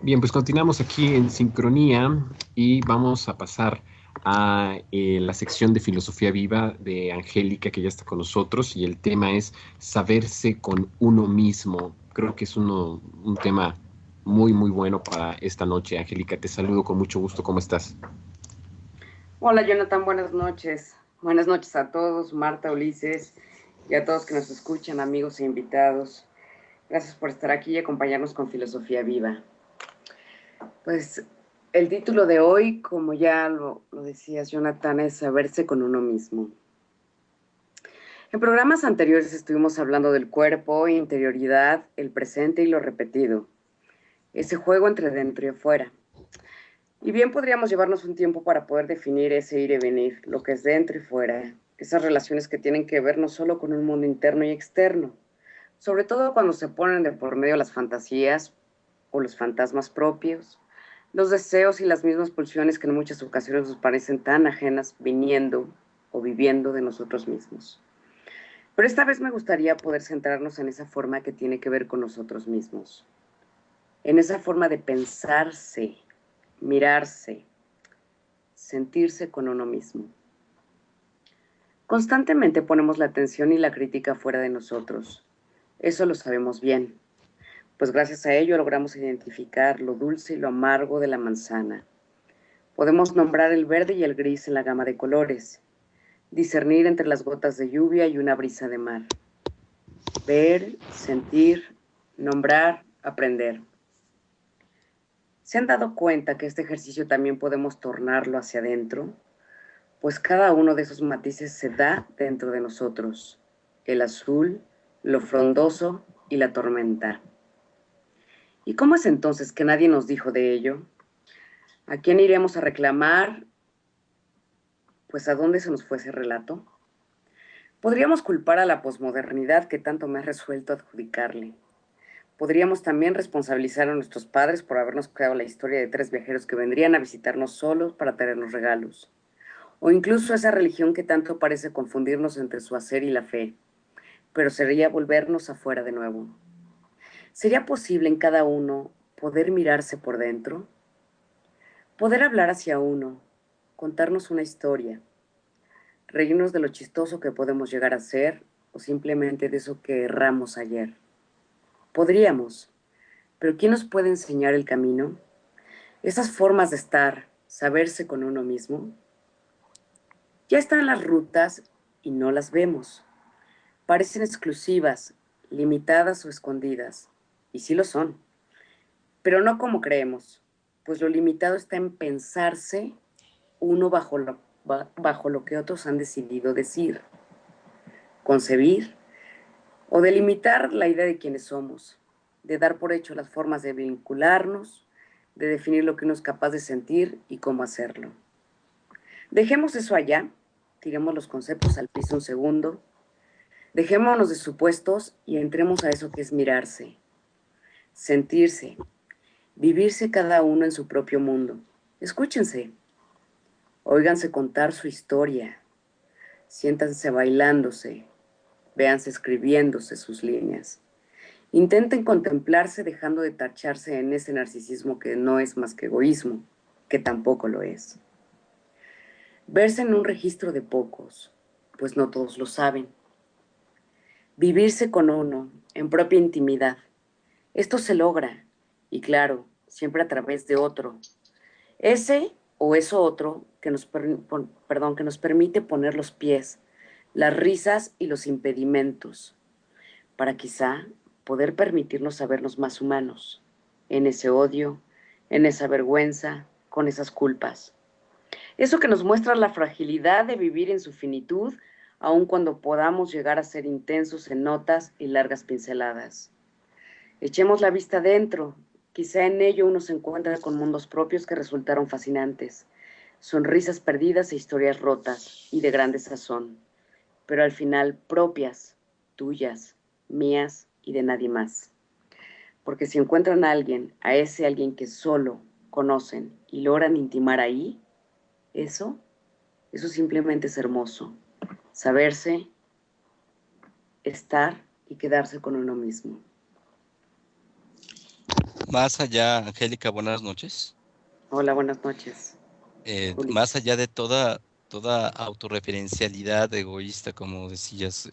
Bien, pues continuamos aquí en sincronía y vamos a pasar a la sección de filosofía viva de Angélica, que ya está con nosotros, y el tema es saberse con uno mismo. Creo que es un tema muy, muy bueno para esta noche. Angélica, te saludo con mucho gusto. ¿Cómo estás? Hola Jonathan, buenas noches. Buenas noches a todos, Marta, Ulises y a todos que nos escuchan, amigos e invitados. Gracias por estar aquí y acompañarnos con Filosofía Viva. Pues el título de hoy, como ya lo decías Jonathan, es Saberse con uno mismo. En programas anteriores estuvimos hablando del cuerpo, interioridad, el presente y lo repetido. Ese juego entre dentro y afuera. Y bien podríamos llevarnos un tiempo para poder definir ese ir y venir, lo que es dentro y fuera, esas relaciones que tienen que ver no solo con un mundo interno y externo, sobre todo cuando se ponen de por medio las fantasías o los fantasmas propios, los deseos y las mismas pulsiones que en muchas ocasiones nos parecen tan ajenas viniendo o viviendo de nosotros mismos. Pero esta vez me gustaría poder centrarnos en esa forma que tiene que ver con nosotros mismos, en esa forma de pensarse, mirarse, sentirse con uno mismo. Constantemente ponemos la atención y la crítica fuera de nosotros. Eso lo sabemos bien, pues gracias a ello logramos identificar lo dulce y lo amargo de la manzana. Podemos nombrar el verde y el gris en la gama de colores, discernir entre las gotas de lluvia y una brisa de mar. Ver, sentir, nombrar, aprender. ¿Se han dado cuenta que este ejercicio también podemos tornarlo hacia adentro? Pues cada uno de esos matices se da dentro de nosotros, el azul, lo frondoso y la tormenta. ¿Y cómo es entonces que nadie nos dijo de ello? ¿A quién iremos a reclamar? Pues ¿a dónde se nos fue ese relato? Podríamos culpar a la posmodernidad que tanto me ha resuelto adjudicarle. Podríamos también responsabilizar a nuestros padres por habernos creado la historia de tres viajeros que vendrían a visitarnos solos para traernos regalos. O incluso esa religión que tanto parece confundirnos entre su hacer y la fe, pero sería volvernos afuera de nuevo. ¿Sería posible en cada uno poder mirarse por dentro? Poder hablar hacia uno, contarnos una historia, reírnos de lo chistoso que podemos llegar a ser o simplemente de eso que erramos ayer. Podríamos, pero ¿quién nos puede enseñar el camino? Esas formas de estar, saberse con uno mismo, ya están las rutas y no las vemos. Parecen exclusivas, limitadas o escondidas, y sí lo son, pero no como creemos, pues lo limitado está en pensarse uno bajo lo que otros han decidido decir, concebir o delimitar la idea de quiénes somos, de dar por hecho las formas de vincularnos, de definir lo que uno es capaz de sentir y cómo hacerlo. Dejemos eso allá, tiremos los conceptos al piso un segundo, dejémonos de supuestos y entremos a eso que es mirarse, sentirse, vivirse cada uno en su propio mundo. Escúchense, óiganse contar su historia, siéntanse bailándose, véanse escribiéndose sus líneas. Intenten contemplarse dejando de tacharse en ese narcisismo que no es más que egoísmo, que tampoco lo es. Verse en un registro de pocos, pues no todos lo saben. Vivirse con uno, en propia intimidad. Esto se logra, y claro, siempre a través de otro. Ese o eso otro que nos permite poner los pies, las risas y los impedimentos, para quizá poder permitirnos sabernos más humanos, en ese odio, en esa vergüenza, con esas culpas. Eso que nos muestra la fragilidad de vivir en su finitud, aun cuando podamos llegar a ser intensos en notas y largas pinceladas. Echemos la vista dentro, quizá en ello uno se encuentra con mundos propios que resultaron fascinantes, sonrisas perdidas e historias rotas y de grande sazón, pero al final propias, tuyas, mías y de nadie más. Porque si encuentran a alguien, a ese alguien que solo conocen y logran intimar ahí, eso, eso simplemente es hermoso. Saberse, estar y quedarse con uno mismo. más allá, Angélica, buenas noches. Hola, buenas noches, Juli. Más allá de toda autorreferencialidad egoísta, como decías,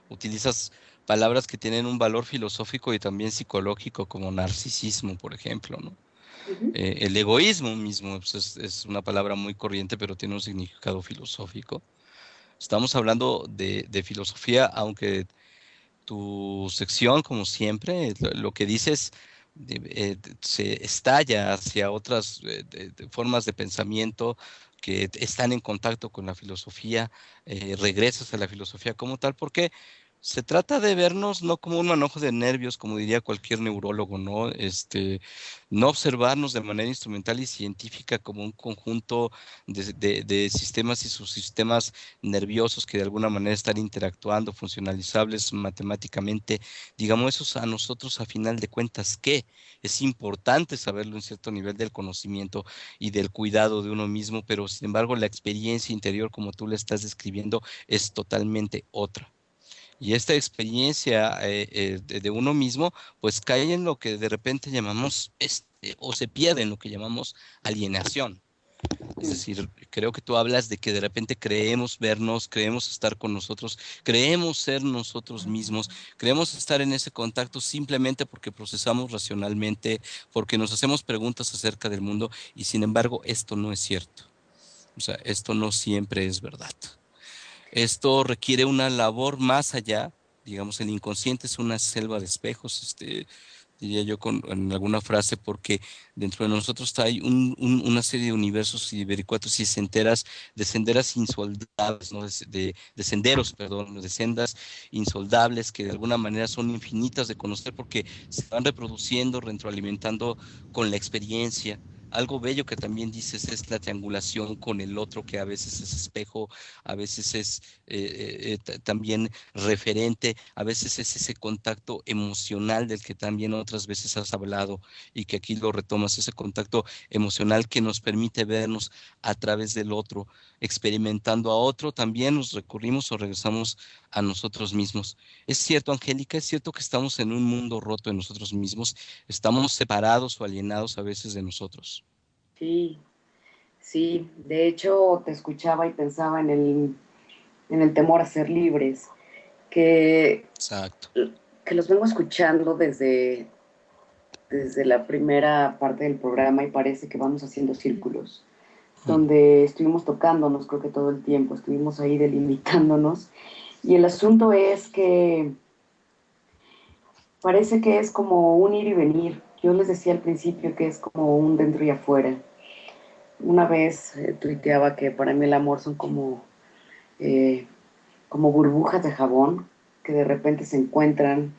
utilizas palabras que tienen un valor filosófico y también psicológico, como narcisismo, por ejemplo, ¿no? Ujú. El egoísmo mismo pues, es una palabra muy corriente, pero tiene un significado filosófico. Estamos hablando de filosofía, aunque tu sección, como siempre, lo que dices se estalla hacia otras formas de pensamiento que están en contacto con la filosofía, regresas a la filosofía como tal, porque se trata de vernos no como un manojo de nervios, como diría cualquier neurólogo, ¿no? No observarnos de manera instrumental y científica como un conjunto de sistemas y subsistemas nerviosos que de alguna manera están interactuando, funcionalizables matemáticamente. Digamos, eso a nosotros a final de cuentas, ¿qué? Es importante saberlo en cierto nivel del conocimiento y del cuidado de uno mismo, pero sin embargo la experiencia interior, como tú le estás describiendo, es totalmente otra. Y esta experiencia de uno mismo, pues cae en lo que de repente llamamos, o se pierde en lo que llamamos alienación. Es Mm. decir, creo que tú hablas de que de repente creemos vernos, creemos estar con nosotros, creemos ser nosotros mismos, creemos estar en ese contacto simplemente porque procesamos racionalmente, porque nos hacemos preguntas acerca del mundo y sin embargo esto no es cierto. O sea, esto no siempre es verdad. Esto requiere una labor más allá. Digamos, el inconsciente es una selva de espejos, diría yo en alguna frase, porque dentro de nosotros hay una serie de universos y vericuetos y de senderas insoldables, ¿no? De senderos, perdón, de sendas insoldables que de alguna manera son infinitas de conocer porque se van reproduciendo, retroalimentando con la experiencia. Algo bello que también dices es la triangulación con el otro, que a veces es espejo, a veces es también referente, a veces es ese contacto emocional del que también otras veces has hablado y que aquí lo retomas, ese contacto emocional que nos permite vernos a través del otro, experimentando a otro, también nos recurrimos o regresamos a nosotros mismos. Es cierto, Angélica, es cierto que estamos en un mundo roto de nosotros mismos, estamos separados o alienados a veces de nosotros. Sí, sí. De hecho, te escuchaba y pensaba en el temor a ser libres, que, Exacto. que los vengo escuchando desde la primera parte del programa y parece que vamos haciendo círculos, Mm. donde estuvimos tocándonos, creo que todo el tiempo, estuvimos ahí delimitándonos. Y el asunto es que parece que es como un ir y venir. Yo les decía al principio que es como un dentro y afuera. Una vez tuiteaba que para mí el amor son eh, como burbujas de jabón que de repente se encuentran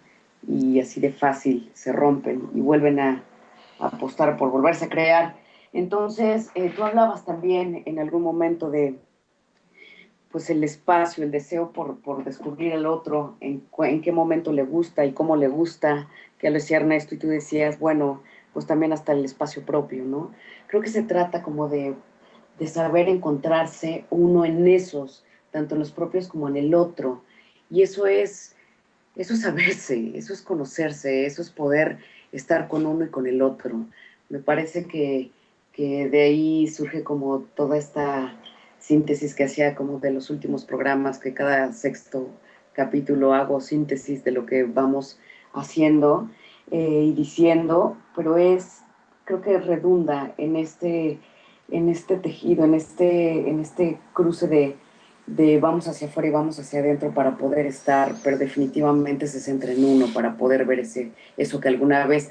y así de fácil se rompen y vuelven a apostar por volverse a crear. Entonces, tú hablabas también en algún momento de pues el espacio, el deseo por descubrir al otro, en qué momento le gusta y cómo le gusta, que lo decía Ernesto y tú decías, bueno, pues también hasta el espacio propio, ¿no? Creo que se trata como de saber encontrarse uno en esos, tanto en los propios como en el otro. Y eso es saberse, eso es conocerse, eso es poder estar con uno y con el otro. Me parece que de ahí surge como toda esta síntesis que hacía como de los últimos programas, que cada sexto capítulo hago síntesis de lo que vamos haciendo y diciendo, pero creo que redunda en este tejido, en este cruce de vamos hacia afuera y vamos hacia adentro para poder estar, pero definitivamente se centra en uno para poder ver eso que alguna vez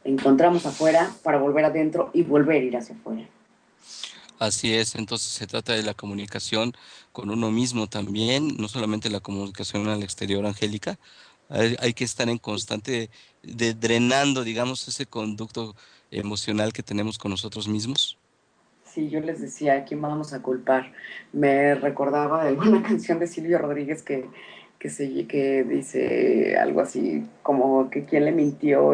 encontramos afuera para volver adentro y volver a ir hacia afuera. Así es, entonces se trata de la comunicación con uno mismo también, no solamente la comunicación al exterior, Angélica. Hay que estar en constante drenando, digamos, ese conducto emocional que tenemos con nosotros mismos. Sí, yo les decía, ¿a quién vamos a culpar? Me recordaba de alguna canción de Silvio Rodríguez que dice algo así como que quién le mintió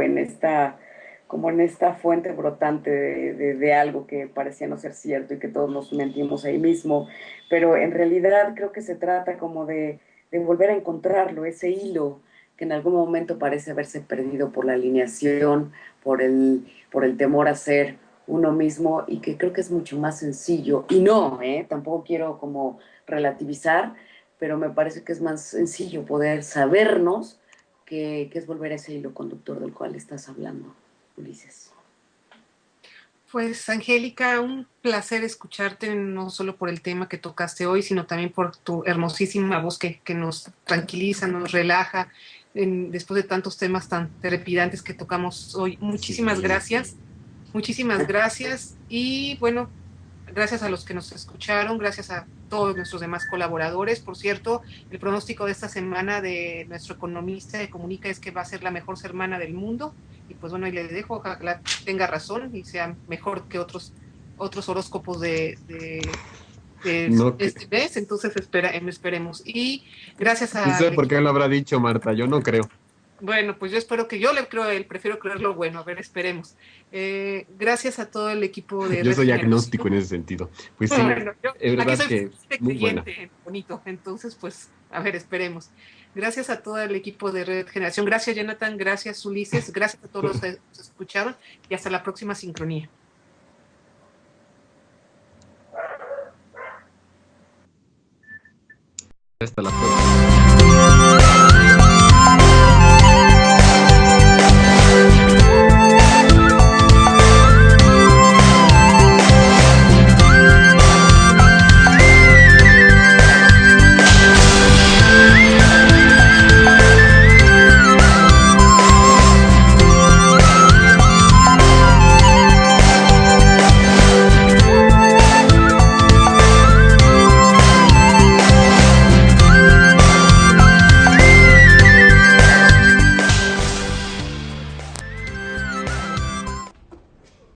como en esta fuente brotante de algo que parecía no ser cierto y que todos nos mentimos ahí mismo. Pero en realidad creo que se trata como de volver a encontrarlo, ese hilo que en algún momento parece haberse perdido por la alineación, por el temor a ser uno mismo, y que creo que es mucho más sencillo. Y no, tampoco quiero como relativizar, pero me parece que es más sencillo poder sabernos que es volver a ese hilo conductor del cual estás hablando, Ulises. Pues, Angélica, un placer escucharte, no solo por el tema que tocaste hoy, sino también por tu hermosísima voz que nos tranquiliza, nos relaja, después de tantos temas tan trepidantes que tocamos hoy. Muchísimas gracias. Muchísimas gracias. Y bueno, gracias a los que nos escucharon, gracias a todos nuestros demás colaboradores. Por cierto, el pronóstico de esta semana de nuestro economista de Comunica es que va a ser la mejor semana del mundo. Y pues bueno, ahí les dejo, ojalá tenga razón y sea mejor que otros horóscopos de No, este mes. Entonces esperemos. Y gracias a... ¿Quién sabe por qué lo habrá dicho, Marta? Yo no creo. Bueno, pues yo espero que yo le creo a él, prefiero creerlo bueno, a ver, esperemos. Gracias a todo el equipo de Yo Red soy Generación. agnóstico en ese sentido. Pues sí, bueno, yo es aquí verdad soy que muy buena. creyente, bonito, entonces pues, a ver, esperemos. Gracias a todo el equipo de Red Generación, gracias Jonathan, gracias Ulises, gracias a todos los que nos escucharon y hasta la próxima sincronía. Hasta la próxima.